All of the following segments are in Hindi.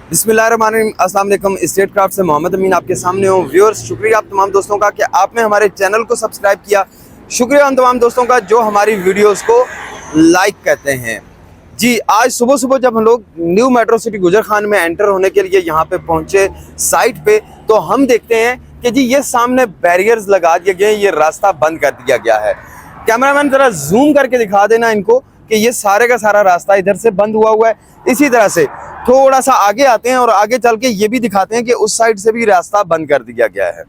बिस्मिल्लाहिर्रहमानिर्रहीम, अस्सलाम वालेकुम। स्टेट क्राफ्ट से मोहम्मद अमीन आपके सामने हूँ। व्यूअर्स, शुक्रिया आप तमाम दोस्तों का कि आपने हमारे चैनल को सब्सक्राइब किया। शुक्रिया उन तमाम दोस्तों का जो हमारी वीडियोस को लाइक करते हैं। जी, आज सुबह सुबह जब हम लोग न्यू मेट्रो सिटी गुजर खान में एंटर होने के लिए यहाँ पे पहुँचे साइट पे, तो हम देखते हैं कि जी ये सामने बैरियर्स लगा दिए गए, ये रास्ता बंद कर दिया गया है। कैमरामैन ज़रा जूम करके दिखा देना इनको कि ये सारे का सारा रास्ता इधर से बंद हुआ है। इसी तरह से थोड़ा सा आगे आते हैं और आगे चल के ये भी दिखाते हैं कि उस साइड से भी रास्ता बंद कर दिया गया है।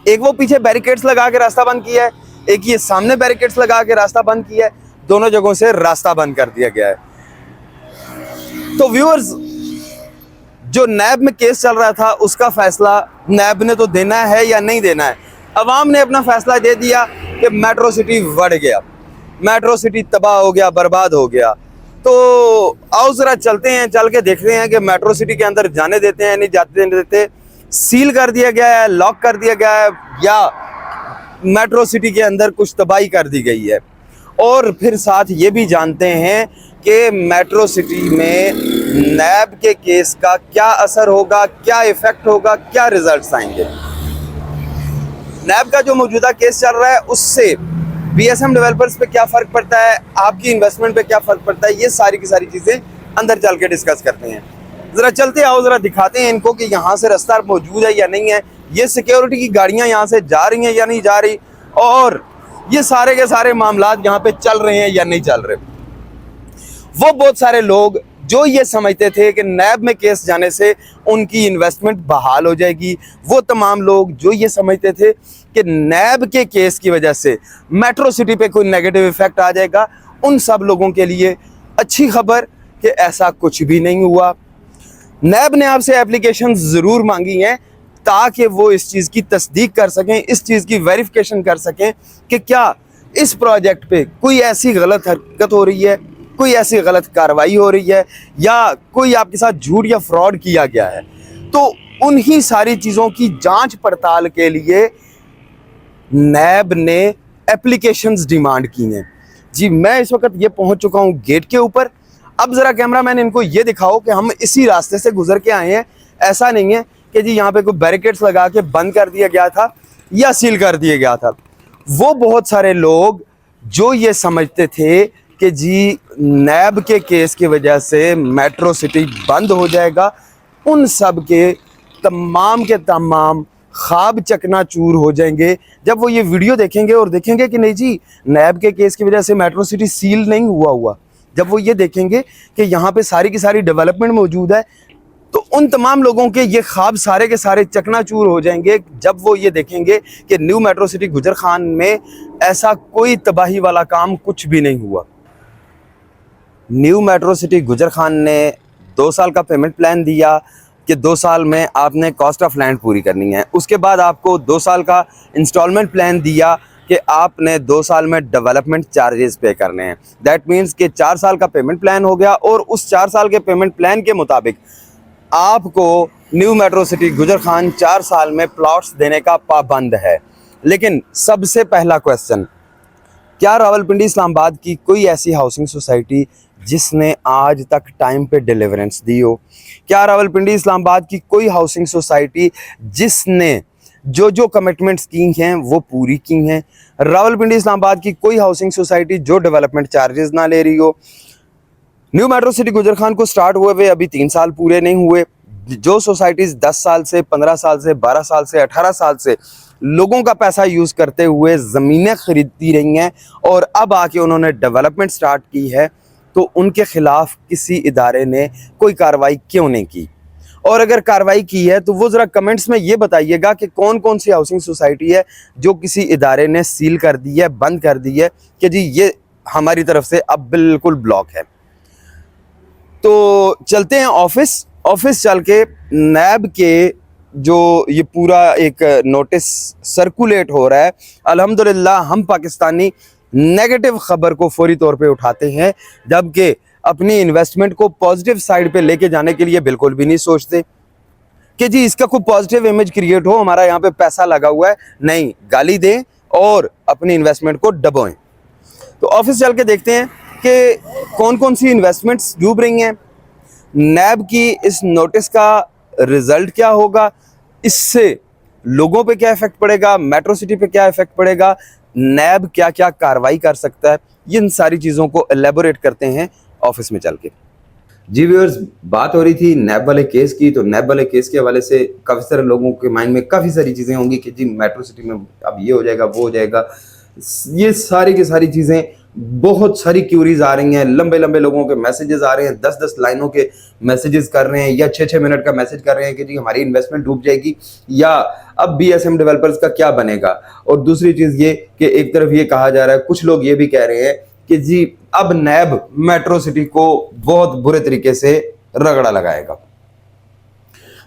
एक वो पीछे बैरिकेड्स लगा के रास्ता बंद किया है, एक ये सामने बैरिकेड्स लगा के रास्ता बंद किया है। दोनों जगहों से रास्ता बंद कर दिया गया है। तो व्यूअर्स, जो नैब में केस चल रहा था उसका फैसला नैब ने तो देना है या नहीं देना है। अवाम ने अपना फैसला दे दिया कि मेट्रो सिटी बढ़ गया, मेट्रो सिटी तबाह हो गया, बर्बाद हो गया। तो आओ जरा चलते हैं, चल के देखते हैं कि मेट्रो सिटी के अंदर जाने देते हैं नहीं जाते देते। सील कर दिया गया है, लॉक कर दिया गया है, या मेट्रो सिटी के अंदर कुछ तबाही कर दी गई है। और फिर साथ ये भी जानते हैं कि मेट्रो सिटी में नैब के केस का क्या असर होगा, क्या इफेक्ट होगा, क्या रिजल्ट्स आएंगे। नैब का जो मौजूदा केस चल रहा है उससे बीएसएम डेवलपर्स पे क्या फ़र्क पड़ता है, आपकी इन्वेस्टमेंट पे क्या फ़र्क पड़ता है, ये सारी की सारी चीज़ें अंदर चल के डिस्कस करते हैं। ज़रा चलते आओ, ज़रा दिखाते हैं इनको कि यहाँ से रास्ता मौजूद है या नहीं है, ये सिक्योरिटी की गाड़ियाँ यहाँ से जा रही हैं या नहीं जा रही, और ये सारे के सारे मामलात यहाँ पे चल रहे हैं या नहीं चल रहे। वो बहुत सारे लोग जो ये समझते थे कि नैब में केस जाने से उनकी इन्वेस्टमेंट बहाल हो जाएगी, वो तमाम लोग जो ये समझते थे कि नैब के केस की वजह से मेट्रो सिटी पे कोई नेगेटिव इफेक्ट आ जाएगा, उन सब लोगों के लिए अच्छी खबर कि ऐसा कुछ भी नहीं हुआ। नैब ने आपसे एप्लीकेशन ज़रूर मांगी हैं ताकि वो इस चीज़ की तस्दीक कर सकें, इस चीज़ की वेरिफिकेशन कर सकें कि क्या इस प्रोजेक्ट पे कोई ऐसी गलत हरकत हो रही है, कोई ऐसी गलत कार्रवाई हो रही है, या कोई आपके साथ झूठ या फ्रॉड किया गया है। तो उन्हीं सारी चीज़ों की जांच पड़ताल के लिए नैब ने एप्लीकेशंस डिमांड की हैं। जी, मैं इस वक्त ये पहुंच चुका हूं गेट के ऊपर। अब ज़रा कैमरामैन इनको ये दिखाओ कि हम इसी रास्ते से गुजर के आए हैं। ऐसा नहीं है कि जी यहाँ पे कोई बैरिकेड्स लगा के बंद कर दिया गया था या सील कर दिया गया था। वो बहुत सारे लोग जो ये समझते थे कि जी नैब के केस की वजह से मेट्रो सिटी बंद हो जाएगा, उन सब के तमाम ख्वाब चकनाचूर हो जाएंगे जब वो ये वीडियो देखेंगे और देखेंगे कि नहीं जी नैब के केस की वजह से मेट्रो सिटी सील नहीं हुआ। जब वो ये देखेंगे कि यहाँ पे सारी की सारी डेवलपमेंट मौजूद है, तो उन तमाम लोगों के ये ख्वाब सारे के सारे चकनाचूर हो जाएंगे जब वो ये देखेंगे कि न्यू मेट्रो सिटी गुजर खान में ऐसा कोई तबाही वाला काम कुछ भी नहीं हुआ। न्यू मेट्रो सिटी गुजर खान ने 2 साल का पेमेंट प्लान दिया कि 2 साल में आपने कॉस्ट ऑफ लैंड पूरी करनी है। उसके बाद आपको 2 साल का इंस्टॉलमेंट प्लान दिया कि आपने 2 साल में डेवलपमेंट चार्जेस पे करने हैं। दैट मीन्स कि 4 साल का पेमेंट प्लान हो गया, और उस 4 साल के पेमेंट प्लान के मुताबिक आपको न्यू मेट्रो सिटी गुजर खान 4 साल में प्लॉट्स देने का पाबंद है। लेकिन सबसे पहला क्वेश्चन, क्या रावलपिंडी इस्लामाबाद की कोई ऐसी हाउसिंग सोसाइटी जिसने आज तक टाइम पे डिलीवरेंस दी हो? क्या रावलपिंडी इस्लामाबाद की कोई हाउसिंग सोसाइटी जिसने जो कमिटमेंट्स की हैं वो पूरी की हैं? रावलपिंडी इस्लामाबाद की कोई हाउसिंग सोसाइटी जो डेवलपमेंट चार्जेस ना ले रही हो? न्यू मेट्रो सिटी गुजर खान को स्टार्ट हुए हुए अभी 3 साल पूरे नहीं हुए। जो सोसाइटीज़ 10 साल से, 15 साल से, 12 साल से, 18 साल से लोगों का पैसा यूज़ करते हुए ज़मीनें खरीदती रही हैं और अब आके उन्होंने डेवलपमेंट स्टार्ट की है, तो उनके ख़िलाफ़ किसी इदारे ने कोई कार्रवाई क्यों नहीं की? और अगर कार्रवाई की है तो वो ज़रा कमेंट्स में ये बताइएगा कि कौन कौन सी हाउसिंग सोसाइटी है जो किसी इदारे ने सील कर दी है, बंद कर दी है कि जी ये हमारी तरफ से अब बिल्कुल ब्लॉक है। तो चलते हैं ऑफिस चल के नैब के जो ये पूरा एक नोटिस सर्कुलेट हो रहा है, अल्हम्दुलिल्लाह हम पाकिस्तानी नेगेटिव ख़बर को फौरी तौर पे उठाते हैं, जबकि अपनी इन्वेस्टमेंट को पॉजिटिव साइड पे लेके जाने के लिए बिल्कुल भी नहीं सोचते कि जी इसका कोई पॉजिटिव इमेज क्रिएट हो, हमारा यहाँ पे पैसा लगा हुआ है। नहीं, गाली दें और अपनी इन्वेस्टमेंट को दबाएं। तो ऑफिस चल के देखते हैं कि कौन कौन सी इन्वेस्टमेंट्स डूब रही हैं। नैब की इस नोटिस का रिजल्ट क्या होगा, इससे लोगों पे क्या इफेक्ट पड़ेगा, मेट्रो सिटी पे क्या इफेक्ट पड़ेगा, नैब क्या क्या कार्रवाई कर सकता है, इन सारी चीज़ों को एलेबोरेट करते हैं ऑफिस में चल के। जी व्यूअर्स, बात हो रही थी नैब वाले केस की, तो नैब वाले केस के हवाले से काफ़ी सारे लोगों के माइंड में काफ़ी सारी चीज़ें होंगी कि जी मेट्रो सिटी में अब ये हो जाएगा, वो हो जाएगा, ये सारी की सारी चीज़ें, बहुत सारी क्यूरीज आ रही हैं, लंबे लंबे लोगों के मैसेजेस आ रहे हैं, 10-10 लाइनों के मैसेजेस कर रहे हैं या 6-6 मिनट का मैसेज कर रहे हैं कि जी हमारी इन्वेस्टमेंट डूब जाएगी, या अब बीएसएम डेवलपर्स का क्या बनेगा। और दूसरी चीज़ ये कि एक तरफ ये कहा जा रहा है, कुछ लोग ये भी कह रहे हैं कि जी अब नैब मेट्रो सिटी को बहुत बुरे तरीके से रगड़ा लगाएगा।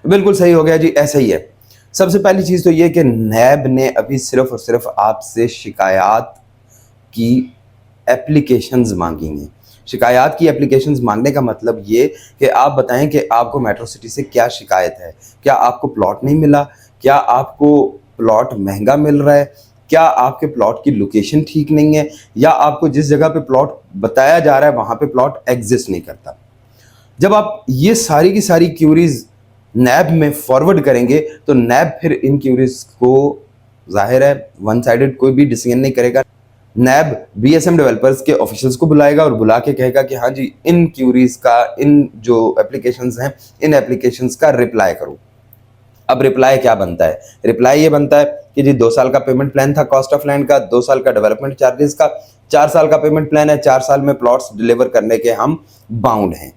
बिल्कुल सही हो गया जी, ऐसा ही है। सबसे पहली चीज तो ये कि नैब ने अभी सिर्फ और सिर्फ आपसे शिकायत की एप्लीकेशंस मांगी हैं। शिकायत की एप्लीकेशंस मांगने का मतलब ये कि आप बताएं कि आपको मेट्रो सिटी से क्या शिकायत है। क्या आपको प्लॉट नहीं मिला, क्या आपको प्लॉट महंगा मिल रहा है, क्या आपके प्लॉट की लोकेशन ठीक नहीं है, या आपको जिस जगह पे प्लॉट बताया जा रहा है वहां पे प्लॉट एग्जिस्ट नहीं करता। जब आप ये सारी की सारी क्यूरीज नैब में फॉरवर्ड करेंगे तो नैब फिर इन क्यूरीज को, जाहिर है वन साइडेड कोई भी डिसीजन नहीं करेगा। नैब बीएसएम डेवलपर्स के ऑफिशियल्स को बुलाएगा और बुला के कहेगा कि हाँ जी इन क्यूरीज का, इन जो एप्लीकेशंस हैं, इन एप्लीकेशंस का रिप्लाई करो। अब रिप्लाई क्या बनता है? रिप्लाई ये बनता है कि जी 2 साल का पेमेंट प्लान था कॉस्ट ऑफ लैंड का, 2 साल का डेवलपमेंट चार्जेस का, 4 साल का पेमेंट प्लान है, 4 साल में प्लॉट्स डिलीवर करने के हम बाउंड हैं।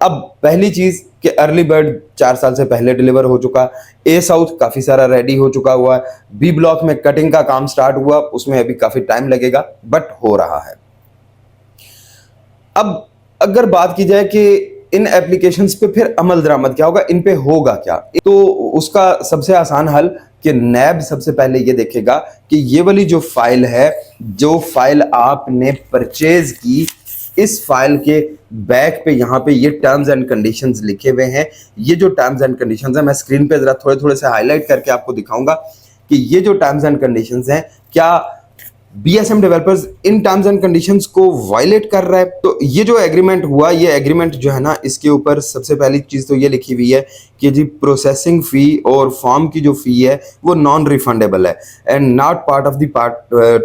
अब पहली चीज कि अर्ली बर्ड 4 साल से पहले डिलीवर हो चुका, ए साउथ काफी सारा रेडी हो चुका हुआ है, बी ब्लॉक में कटिंग का काम स्टार्ट हुआ, उसमें अभी काफी टाइम लगेगा बट हो रहा है। अब अगर बात की जाए कि इन एप्लीकेशंस पे फिर अमल दरामद क्या होगा, इन पे होगा क्या, तो उसका सबसे आसान हल कि नैब सबसे पहले ये देखेगा कि ये वाली जो फाइल है, जो फाइल आपने परचेज की, इस फाइल के बैक पे यहाँ पे ये टर्म्स एंड कंडीशंस लिखे हुए हैं। ये जो टर्म्स एंड कंडीशंस हैं, मैं स्क्रीन पे जरा थोड़े थोड़े से हाईलाइट करके आपको दिखाऊंगा कि ये जो टर्म्स एंड कंडीशंस हैं, क्या BSM developers in terms and conditions को वायलेट कर रहा है। तो ये जो एग्रीमेंट हुआ, ये एग्रीमेंट जो है ना, इसके ऊपर सबसे पहली चीज तो ये लिखी हुई है कि जी प्रोसेसिंग फी और फॉर्म की जो फी है वो नॉन रिफंडेबल है and not part of the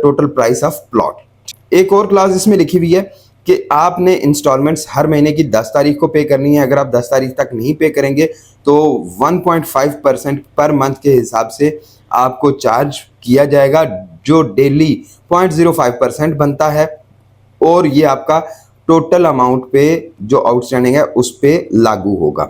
total price of plot. एक और क्लास इसमें लिखी हुई है कि आपने इंस्टॉलमेंट्स हर महीने की 10 तारीख को पे करनी है। अगर आप 10 तारीख तक नहीं पे करेंगे तो 1.5% पर मंथ के हिसाब से आपको चार्ज किया जाएगा, जो डेली 0.05% बनता है, और ये आपका टोटल अमाउंट पे जो आउटस्टैंडिंग है उस पे लागू होगा।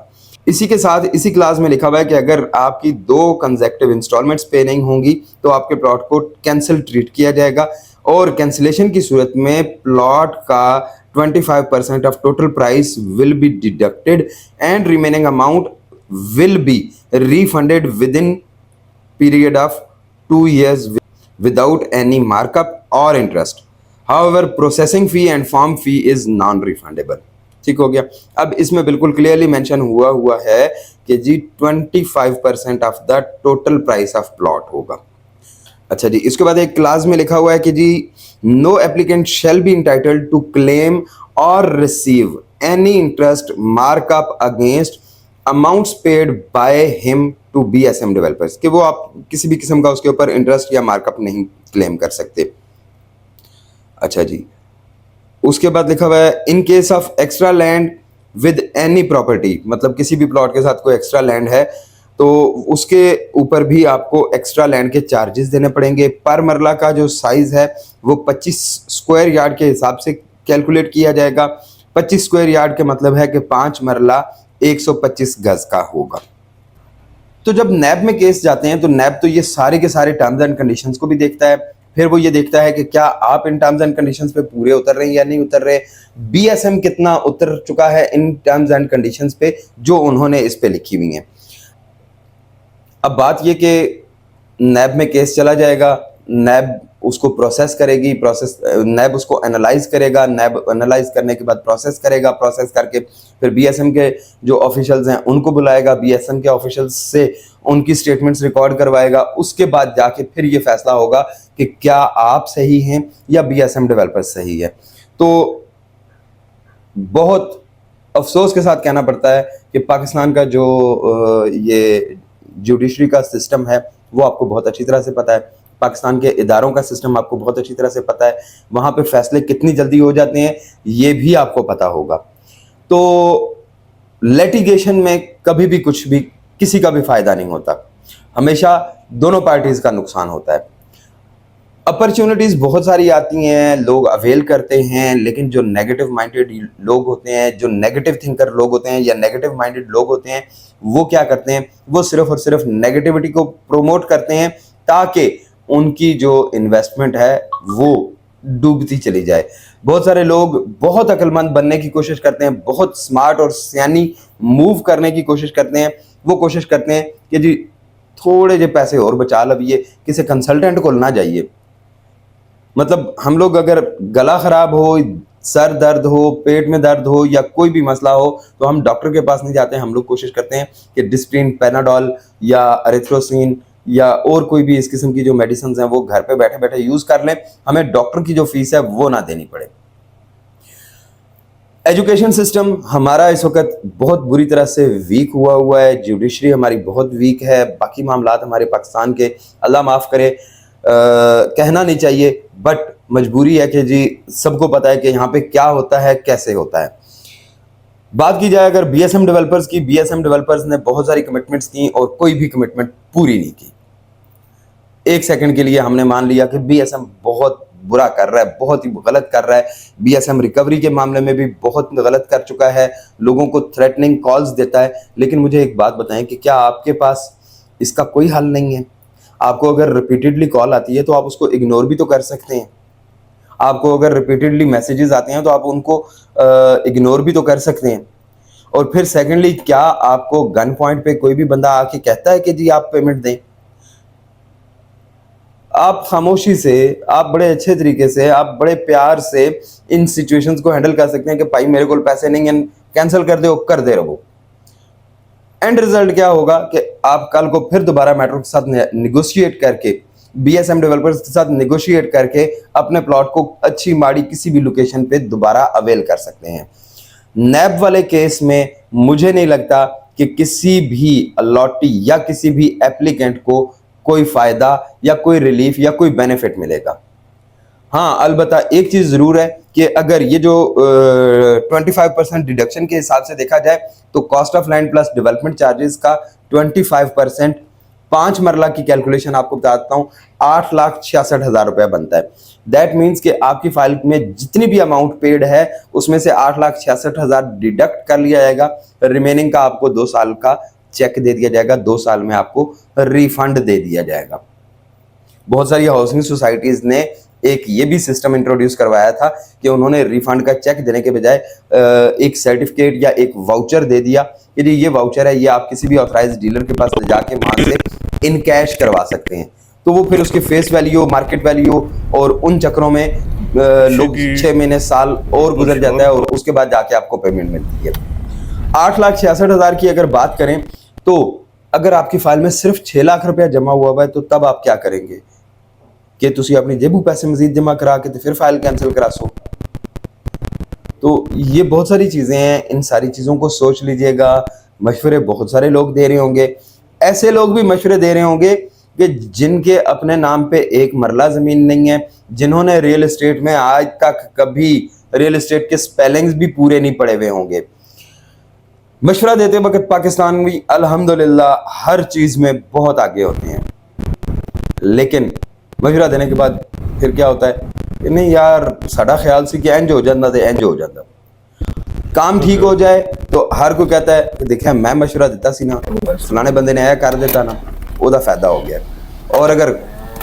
इसी के साथ इसी क्लास में लिखा हुआ है कि अगर आपकी 2 कंसेक्टिव इंस्टॉलमेंट्स पे नहीं होंगी तो आपके प्लॉट को कैंसिल ट्रीट किया जाएगा, और कैंसिलेशन की सूरत में प्लॉट का 25% of total price will be deducted and remaining amount will be refunded with in period of 2 years without any markup or interest. However, processing fee and form fee is non-refundable. ठीक हो गया। अब इसमें बिल्कुल क्लियरली मेंशन हुआ है कि जी 25% of the total price of plot होगा। अच्छा जी, इसके बाद एक क्लास में लिखा हुआ है कि जी no applicant shall be entitled to claim और receive any interest markup against amounts paid by him to BSM developers, कि वो आप किसी भी किस्म का उसके ऊपर इंटरेस्ट या मार्कअप नहीं क्लेम कर सकते। अच्छा जी, उसके बाद लिखा हुआ है in case of extra land with any property, मतलब किसी भी प्लॉट के साथ कोई एक्स्ट्रा लैंड है तो उसके ऊपर भी आपको एक्स्ट्रा लैंड के चार्जेस देने पड़ेंगे। पर मरला का जो साइज है वो 25 स्क्वायर यार्ड के हिसाब से कैलकुलेट किया जाएगा। 25 स्क्वायर यार्ड के मतलब है कि 5 मरला 125 गज का होगा। तो जब नैब में केस जाते हैं तो नैब तो ये सारे के सारे टर्म्स एंड कंडीशंस को भी देखता है, फिर वो ये देखता है कि क्या आप इन टर्म्स एंड कंडीशंस पे पूरे उतर रहे हैं या नहीं उतर रहे, बीएसएम कितना उतर चुका है इन टर्म्स एंड कंडीशंस पे जो उन्होंने इस पे लिखी हुई हैं। अब बात ये कि नैब में केस चला जाएगा, नैब उसको प्रोसेस करेगी, नैब उसको एनालाइज करेगा, नैब एनालाइज करने के बाद प्रोसेस करेगा, प्रोसेस करके फिर बीएसएम के जो ऑफिशियल्स हैं उनको बुलाएगा, बीएसएम के ऑफिशियल्स से उनकी स्टेटमेंट्स रिकॉर्ड करवाएगा। उसके बाद जाके फिर ये फैसला होगा कि क्या आप सही हैं या बीएसएम डेवलपर सही है। तो बहुत अफसोस के साथ कहना पड़ता है कि पाकिस्तान का जो ये जुडिशरी का सिस्टम है वो आपको बहुत अच्छी तरह से पता है, पाकिस्तान के इदारों का सिस्टम आपको बहुत अच्छी तरह से पता है, वहाँ पे फैसले कितनी जल्दी हो जाते हैं ये भी आपको पता होगा। तो लिटिगेशन में कभी भी कुछ भी किसी का भी फायदा नहीं होता, हमेशा दोनों पार्टीज का नुकसान होता है। अपॉर्चुनिटीज बहुत सारी आती हैं, लोग अवेल करते हैं, लेकिन जो नेगेटिव माइंडेड लोग होते हैं, जो नेगेटिव थिंकर लोग होते हैं या नेगेटिव माइंडेड लोग होते हैं, वो क्या करते हैं, वो सिर्फ और सिर्फ नेगेटिविटी को प्रमोट करते हैं ताकि उनकी जो इन्वेस्टमेंट है वो डूबती चली जाए। बहुत सारे लोग बहुत अक्लमंद बनने की कोशिश करते हैं, बहुत स्मार्ट और सियानी मूव करने की कोशिश करते हैं, वो कोशिश करते हैं कि जी थोड़े जे पैसे और बचा लविए, किसी कंसल्टेंट को ना जाइए। मतलब हम लोग अगर गला खराब हो, सर दर्द हो, पेट में दर्द हो या कोई भी मसला हो तो हम डॉक्टर के पास नहीं जाते हैं, हम लोग कोशिश करते हैं कि डिस्प्रिन, पैनाडोल या एरिथ्रोसिन या और कोई भी इस किस्म की जो मेडिसिन हैं वो घर पे बैठे बैठे यूज कर लें, हमें डॉक्टर की जो फीस है वो ना देनी पड़े। एजुकेशन सिस्टम हमारा इस वक्त बहुत बुरी तरह से वीक हुआ है, जुडिशरी हमारी बहुत वीक है, बाकी मामलात हमारे पाकिस्तान के अल्लाह माफ़ करे कहना नहीं चाहिए, बट मजबूरी है कि जी सबको पता है कि यहाँ पे क्या होता है, कैसे होता है। बात की जाए अगर बीएसएम डेवलपर्स की, बीएसएम डेवलपर्स ने बहुत सारी कमिटमेंट्स की और कोई भी कमिटमेंट पूरी नहीं की। एक सेकंड के लिए हमने मान लिया कि बीएसएम बहुत बुरा कर रहा है, बहुत ही गलत कर रहा है, बीएसएम रिकवरी के मामले में भी बहुत गलत कर चुका है, लोगों को थ्रेटनिंग कॉल्स देता है। लेकिन मुझे एक बात बताएं कि क्या आपके पास इसका कोई हल नहीं है? आपको अगर रिपीटेडली कॉल आती है तो आप उसको इग्नोर भी तो कर सकते हैं, आपको अगर रिपीटेडली मैसेजेस आते हैं तो आप उनको इग्नोर भी तो कर सकते हैं। और फिर सेकेंडली, क्या आपको गन पॉइंट पे कोई भी बंदा आके कहता है कि जी आप पेमेंट दें? आप खामोशी से, आप बड़े अच्छे तरीके से, आप बड़े प्यार से इन सिचुएशंस को हैंडल कर सकते हैं कि भाई मेरे को पैसे नहीं हैं, कैंसिल कर दो, कर दे रहो। एंड रिजल्ट क्या होगा कि आप कल को फिर दोबारा मेट्रो के साथ निगोशिएट करके, बीएसएम डेवलपर्स के साथ निगोशिएट करके अपने प्लॉट को अच्छी माड़ी किसी भी लोकेशन पे दोबारा अवेल कर सकते हैं। नैब वाले केस में मुझे नहीं लगता कि किसी भी अलॉटी या किसी भी एप्लीकेंट को कोई फायदा या कोई रिलीफ या कोई बेनिफिट मिलेगा। हाँ, अलबत्ता एक चीज जरूर है कि अगर ये जो 25% डिडक्शन के हिसाब से देखा जाए तो cost of land plus development charges का 25% 5 मरला की कैलकुलेशन आपको बताता हूँ 8,66,000 रुपया बनता है। दैट मीन्स कि आपकी फाइल में जितनी भी अमाउंट पेड है उसमें से 8,66,000 डिडक्ट कर लिया जाएगा, रिमेनिंग का आपको 2 साल का चेक दे दिया जाएगा, 2 साल में आपको रिफंड दे दिया जाएगा। बहुत सारी हाउसिंग सोसाइटीज ने एक ये भी सिस्टम इंट्रोड्यूस करवाया था कि उन्होंने रिफंड का चेक देने के बजाय एक सर्टिफिकेट या एक वाउचर दे दिया कि जी ये वाउचर है, ये आप किसी भी ऑथराइज्ड डीलर के पास ले जाके वहां से इन कैश करवा सकते हैं। तो वो फिर उसके फेस वैल्यू, मार्केट वैल्यू और उन चक्रों में लोग 6 महीने, साल और गुजर जाता है और उसके बाद जाके आपको पेमेंट मिलती है। 8,66,000 की अगर बात करें तो अगर आपकी फाइल में सिर्फ 6 लाख रुपया जमा हुआ है तो तब आप क्या करेंगे कि तुसी अपनी जेबू पैसे मजीद जमा करा के तो फिर फाइल कैंसिल करा सो। तो ये बहुत सारी चीजें हैं, इन सारी चीजों को सोच लीजिएगा। मशवरे बहुत सारे लोग दे रहे होंगे, ऐसे लोग भी मशवरे दे रहे होंगे कि जिनके अपने नाम पे एक मरला जमीन नहीं है, जिन्होंने रियल एस्टेट में आज तक कभी रियल एस्टेट के स्पेलिंग्स भी पूरे नहीं पढ़े हुए होंगे। मशवरा देते वक्त पाकिस्तान भी अल्हम्दुलिल्लाह हर चीज में बहुत आगे होते हैं, लेकिन मशवरा देने के बाद फिर क्या होता है कि नहीं यार साड़ा ख्याल से कि इंज हो जाता तो इंज हो जाता, काम ठीक हो जाए तो हर कोई कहता है कि देखिए मैं मशवरा देता सी ना, फलाने बंदे ने आया कर देता ना, ओदा फायदा हो गया। और अगर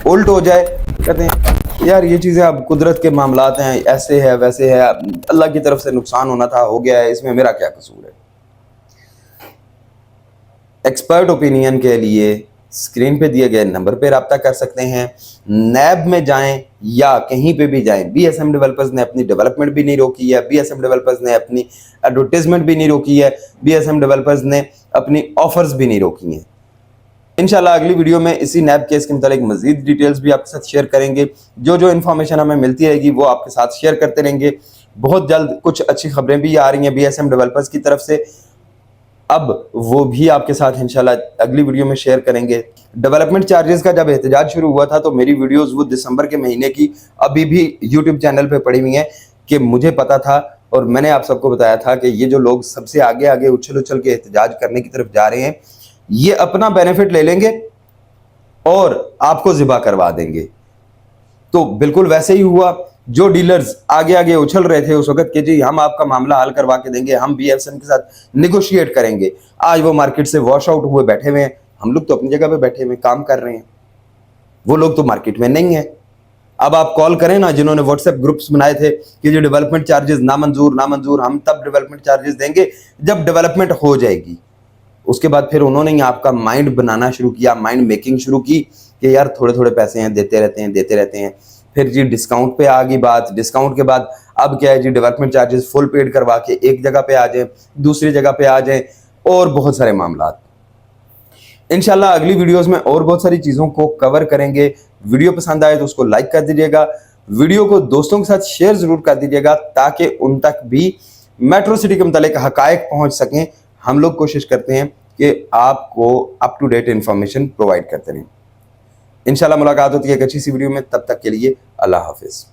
उल्ट हो जाए कहते हैं यार ये चीज़ें अब कुदरत के मामलात हैं, ऐसे है वैसे है, अल्लाह की तरफ से नुकसान होना था, हो गया है, इसमें मेरा क्या कसूर है। एक्सपर्ट ओपिनियन के लिए स्क्रीन पे दिए गए नंबर पे रब्ता कर सकते हैं। नैब में जाएं या कहीं पे भी जाएं, बीएसएम डेवलपर्स ने अपनी डेवलपमेंट भी नहीं रोकी है, बीएसएम डेवलपर्स ने अपनी एडवर्टाइजमेंट भी नहीं रोकी है, बीएसएम डेवलपर्स ने अपनी ऑफर्स भी नहीं रोकी हैं। इंशाल्लाह अगली वीडियो में इसी नैब केस के मुतालिक मजीद डिटेल्स भी आपके साथ शेयर करेंगे। जो जो इन्फॉर्मेशन हमें मिलती रहेगी वो आपके साथ शेयर करते रहेंगे। बहुत जल्द कुछ अच्छी खबरें भी आ रही हैं BSM डेवलपर्स की तरफ से, अब वो भी आपके साथ इंशाल्लाह अगली वीडियो में शेयर करेंगे। डेवलपमेंट चार्जेस का जब एहतजाज शुरू हुआ था तो मेरी वीडियोस वो दिसंबर के महीने की अभी भी यूट्यूब चैनल पे पड़ी हुई हैं कि मुझे पता था और मैंने आप सबको बताया था कि ये जो लोग सबसे आगे आगे उछल उछल के एहतजाज करने की तरफ जा रहे हैं, ये अपना बेनिफिट ले लेंगे और आपको ज़िबा करवा देंगे। तो बिल्कुल वैसे ही हुआ। जो डीलर्स आगे आगे उछल रहे थे उस वक्त कि जी हम आपका मामला हल करवा के देंगे, हम BSM के साथ निगोशिएट करेंगे, आज वो मार्केट से वॉश आउट हुए बैठे हुए हैं। हम लोग तो अपनी जगह पे बैठे हुए काम कर रहे हैं, वो लोग तो मार्केट में नहीं है। अब आप कॉल करें ना, जिन्होंने व्हाट्सएप ग्रुप्स बनाए थे कि जो डेवलपमेंट चार्जेस नामंजूर नामंजूर, हम तब डेवलपमेंट चार्जेस देंगे जब डेवलपमेंट हो जाएगी। उसके बाद फिर उन्होंने ही आपका माइंड बनाना शुरू किया, माइंड मेकिंग शुरू की कि यार थोड़े थोड़े पैसे हैं, देते रहते हैं। फिर जी डिस्काउंट पे आ गई बात। डिस्काउंट के बाद अब क्या है जी, डेवलपमेंट चार्जेस फुल पेड करवा के एक जगह पे आ जाए, दूसरी जगह पे आ जाए, और बहुत सारे मामला। इंशाल्लाह अगली वीडियोस में और बहुत सारी चीज़ों को कवर करेंगे। वीडियो पसंद आए तो उसको लाइक कर दीजिएगा, वीडियो को दोस्तों के साथ शेयर ज़रूर कर दीजिएगा ताकि उन तक भी मेट्रो सिटी के मुतालिक हकायक पहुंच सकें। हम लोग कोशिश करते हैं कि आपको up to date information provide करते रहें। इंशाल्लाह मुलाकात होती है एक अच्छी सी वीडियो में, तब तक के लिए अल्लाह हाफिज़।